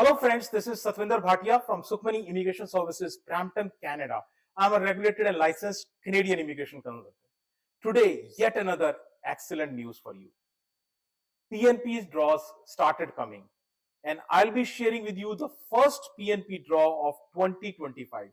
Hello friends, this is Satvinder Bhatia from Sukhmani Immigration Services, Brampton, Canada. I'm a regulated and licensed Canadian immigration consultant. Today, yet another excellent news for you. PNP's draws started coming, and I'll be sharing with you the first PNP draw of 2025.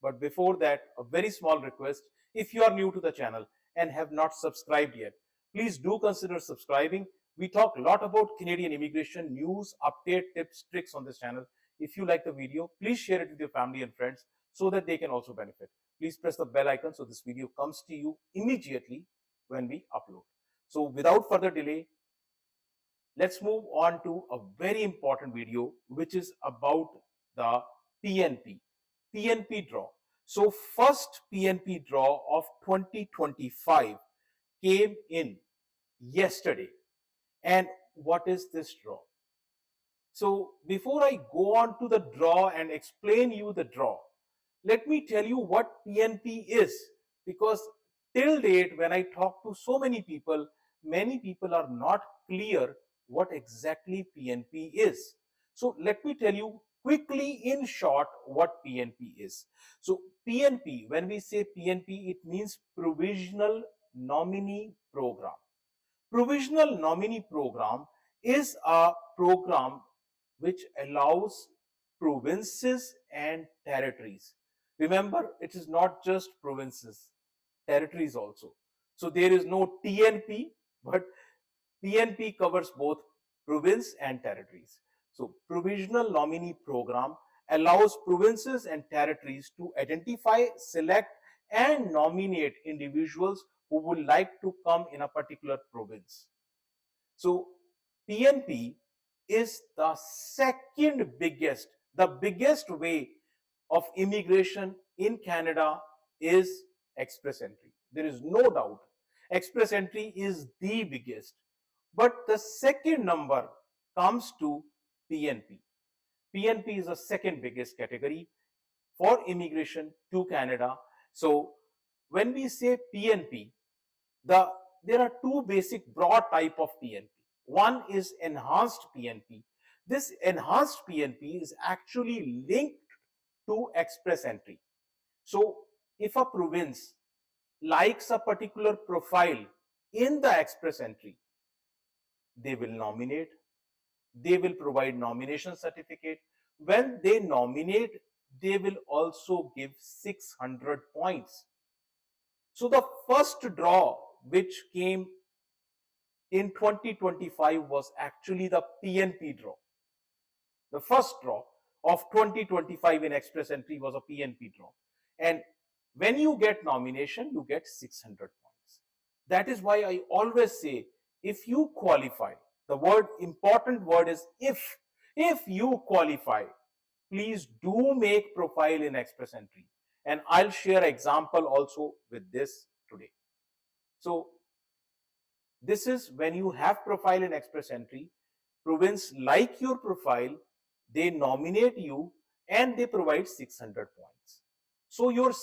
But before that, a very small request. If you are new to the channel and have not subscribed yet, please do consider subscribing. We talk a lot about Canadian immigration news, update, tips, tricks on this channel. If you like the video, please share it with your family and friends so that they can also benefit. Please press the bell icon so this video comes to you immediately when we upload. So without further delay, let's move on to a very important video, which is about the PNP draw. So first PNP draw of 2025 came in yesterday. And what is this draw? So before I go on to the draw and explain you the draw, let me tell you what PNP is, because till date when I talk to so many people are not clear what exactly PNP is. So let me tell you quickly in short what PNP is. So PNP, when we say PNP, it means Provincial Nominee Program. Provincial Nominee Program is a program which allows provinces and territories. Remember, it is not just provinces, territories also. So there is no TNP, but PNP covers both province and territories. So Provincial Nominee Program allows provinces and territories to identify, select and nominate individuals who would like to come in a particular province. So PNP is the second biggest, the biggest way of immigration in Canada is express entry. There is no doubt. Express entry is the biggest. But the second number comes to PNP. PNP is the second biggest category for immigration to Canada. So when we say PNP, there are two basic broad type of PNP. One is enhanced PNP. This enhanced PNP is actually linked to express entry. So if a province likes a particular profile in the express entry, they will nominate, they will provide nomination certificate. When they nominate, they will also give 600 points. So the first draw which came in 2025 was actually the PNP draw. The first draw of 2025 in express entry was a PNP draw. And when you get nomination, you get 600 points. That is why I always say, if you qualify, the important word is if you qualify, please do make profile in express entry. And I'll share example also with this today. So this is when you have profile in express entry, province like your profile, they nominate you and they provide 600 points. So your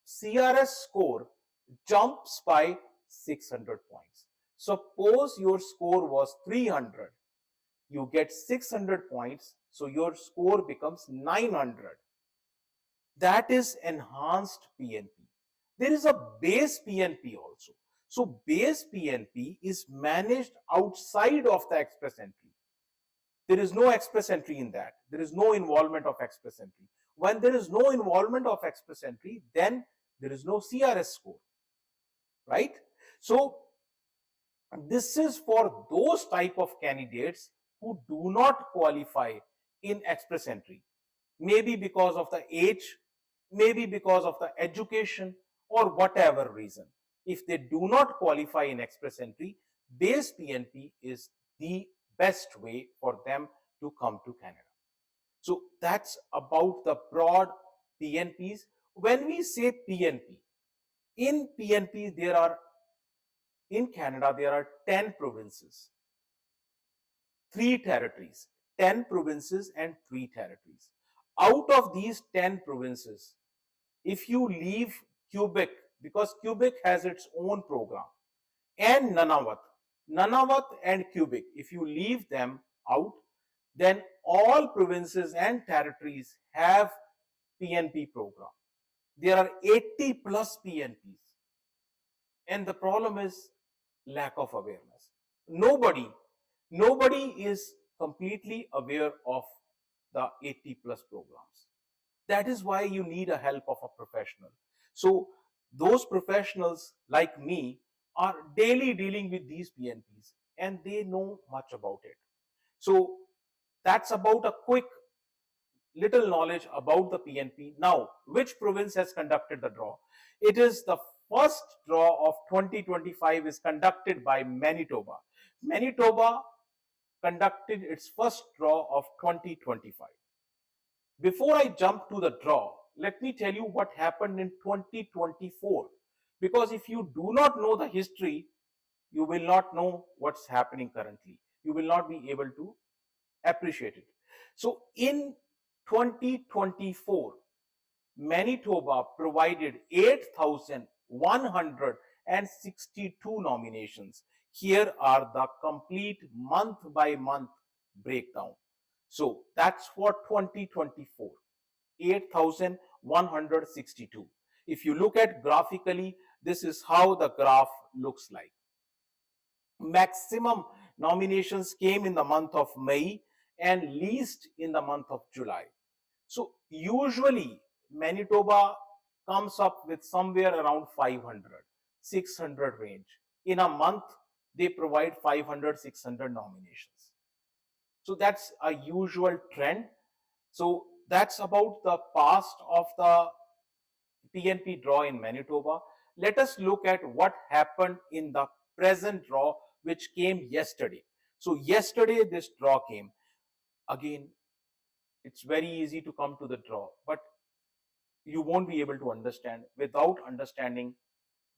CRS score jumps by 600 points. Suppose your score was 300, you get 600 points, so your score becomes 900. That is enhanced PNP. There is a base PNP also. So base PNP is managed outside of the express entry. There is no express entry in that. There is no involvement of express entry. When there is no involvement of express entry, then there is no CRS score, right? So this is for those type of candidates who do not qualify in express entry. Maybe because of the age, maybe because of the education or whatever reason. If they do not qualify in express entry, base PNP is the best way for them to come to Canada. So that's about the broad PNPs. When we say PNP, in PNP in Canada there are 10 provinces, 3 territories, 10 provinces and 3 territories. Out of these 10 provinces, if you leave Quebec, because Quebec has its own program, and Nunavut and Quebec, if you leave them out, then all provinces and territories have PNP program. There are 80 plus PNPs. And the problem is lack of awareness. Nobody is completely aware of the 80 plus programs. That is why you need a help of a professional. So those professionals like me are daily dealing with these PNPs and they know much about it. So that's about a quick little knowledge about the PNP. Now, which province has conducted the draw? It is the first draw of 2025 is conducted by Manitoba. Manitoba conducted its first draw of 2025. Before I jump to the draw, let me tell you what happened in 2024. Because if you do not know the history, you will not know what's happening currently. You will not be able to appreciate it. So in 2024, Manitoba provided 8,162 nominations. Here are the complete month by month breakdown. So that's for 2024, 8,162. If you look at graphically, this is how the graph looks like. Maximum nominations came in the month of May and least in the month of July. So usually Manitoba comes up with somewhere around 500, 600 range. In a month, they provide 500, 600 nominations. So that's a usual trend. So that's about the past of the PNP draw in Manitoba. Let us look at what happened in the present draw, which came yesterday. So yesterday this draw came. Again, it's very easy to come to the draw, but you won't be able to understand without understanding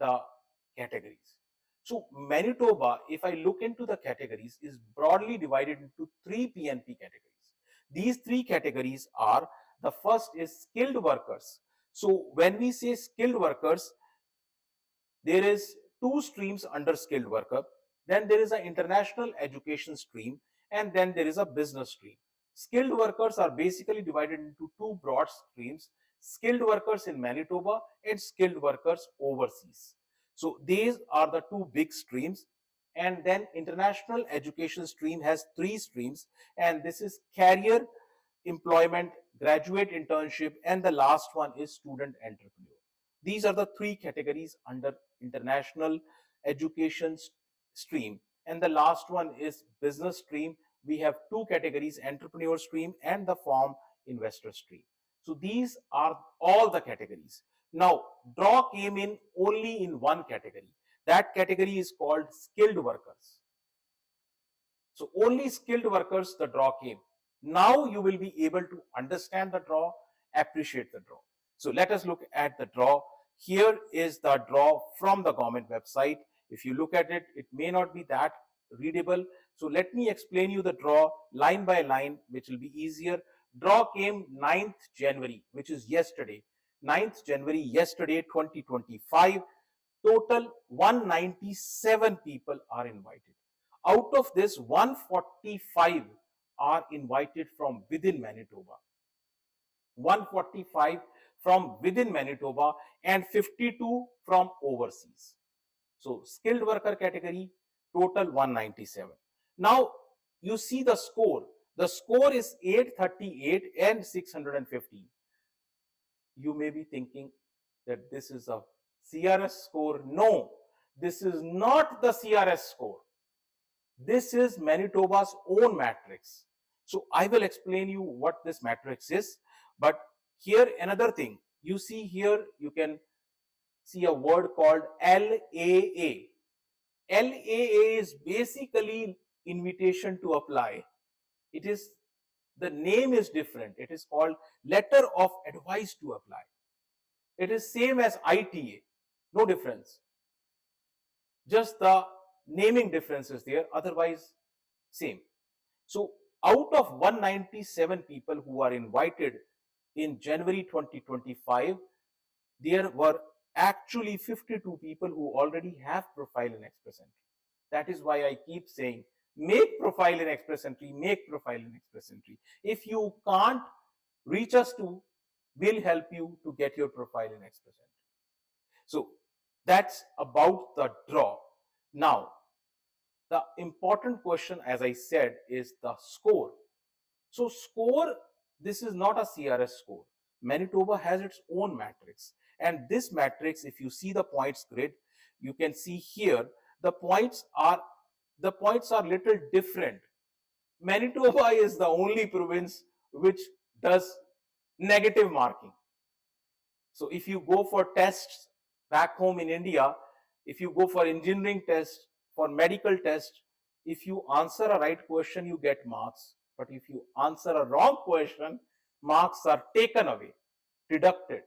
the categories. So Manitoba, if I look into the categories, is broadly divided into three PNP categories. These three categories are, the first is skilled workers. So when we say skilled workers, there is two streams under skilled worker. Then there is an international education stream, and then there is a business stream. Skilled workers are basically divided into two broad streams: skilled workers in Manitoba and skilled workers overseas. So these are the two big streams. And then international education stream has three streams, and this is career, employment, graduate internship, and the last one is student entrepreneur. These are the three categories under international education stream. And the last one is business stream. We have two categories: entrepreneur stream and the farm investor stream. So these are all the categories. Now, draw came in only in one category. That category is called skilled workers. So only skilled workers the draw came. Now you will be able to understand the draw, appreciate the draw. So let us look at the draw. Here is the draw from the government website. If you look at it, it may not be that readable. So let me explain you the draw line by line, which will be easier. Draw came 9th January, which is yesterday. 9th January, yesterday, 2025. Total 197 people are invited. Out of this, 145 are invited from within Manitoba. 145 from within Manitoba and 52 from overseas. So skilled worker category, total 197. Now you see the score. The score is 838 and 615. You may be thinking that this is a CRS score. No, this is not the CRS score. This is Manitoba's own matrix. So I will explain you what this matrix is. But here another thing, you see here, you can see a word called LAA. LAA is basically invitation to apply. It is, the name is different. It is called letter of advice to apply. It is same as ITA, no difference. Just the naming difference is there, otherwise same. So out of 197 people who are invited in January 2025, there were actually 52 people who already have profile in Express Entry. That is why I keep saying make profile in express entry, make profile in express entry. If you can't reach us to, we'll help you to get your profile in express entry. So that's about the draw. Now, the important question, as I said, is the score. So score, this is not a CRS score. Manitoba has its own matrix. And this matrix, if you see the points grid, you can see here, the points are little different. Manitoba is the only province which does negative marking. So if you go for tests back home in India, if you go for engineering test, for medical test, if you answer a right question, you get marks. But if you answer a wrong question, marks are taken away, deducted.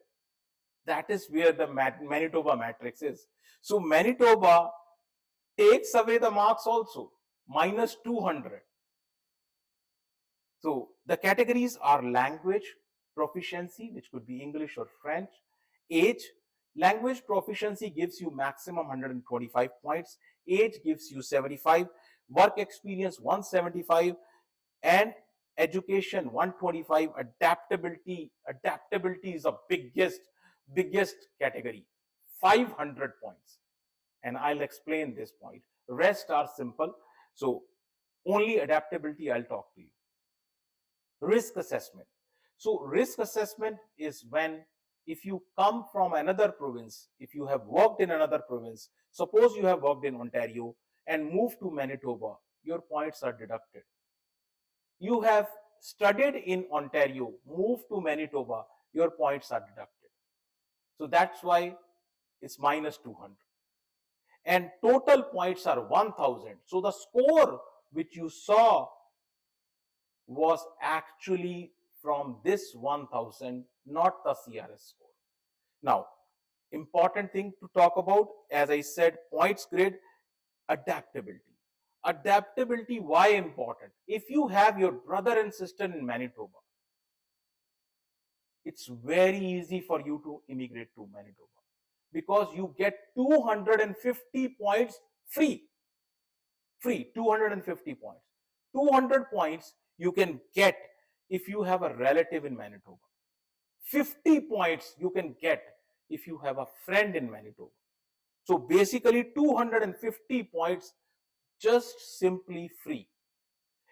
That is where the Manitoba matrix is. So Manitoba takes away the marks also, minus 200. So the categories are language proficiency, which could be English or French, age. Language proficiency gives you maximum 125 points, age gives you 75, work experience 175, and education 125. Adaptability is the biggest category, 500 points. And I'll explain this point. Rest are simple. So only adaptability I'll talk to you. Risk assessment. So risk assessment is when, if you come from another province, if you have worked in another province, suppose you have worked in Ontario and moved to Manitoba, your points are deducted. You have studied in Ontario, moved to Manitoba, your points are deducted. So that's why it's minus 200. And total points are 1000. So the score which you saw was actually from this 1000, not the CRS score. Now, important thing to talk about, as I said, points grid, adaptability. Adaptability, why important? If you have your brother and sister in Manitoba, it's very easy for you to immigrate to Manitoba because you get 250 points free. 250 points. 200 points you can get if you have a relative in Manitoba. 50 points you can get if you have a friend in Manitoba. So basically 250 points just simply free.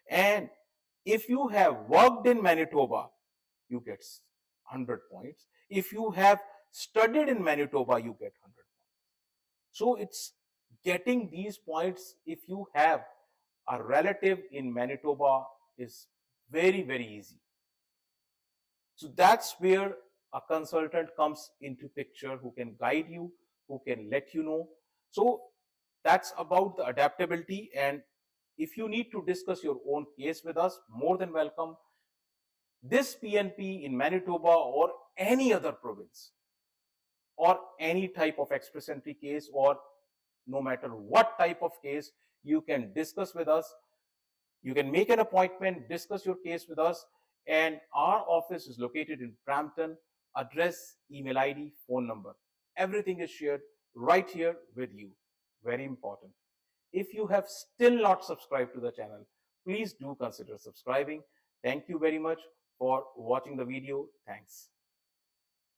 And if you have worked in Manitoba, you get 100 points. If you have studied in Manitoba, you get 100 points. So it's getting these points if you have a relative in Manitoba is very, very easy. So that's where a consultant comes into picture who can guide you, who can let you know. So that's about the adaptability. And if you need to discuss your own case with us, more than welcome. This PNP in Manitoba or any other province or any type of express entry case, or no matter what type of case, you can discuss with us. You can make an appointment, discuss your case with us, and our office is located in Brampton. Address, email ID, phone number, everything is shared right here with you. Very important. If you have still not subscribed to the channel, please do consider subscribing. Thank you very much for watching the video. Thanks.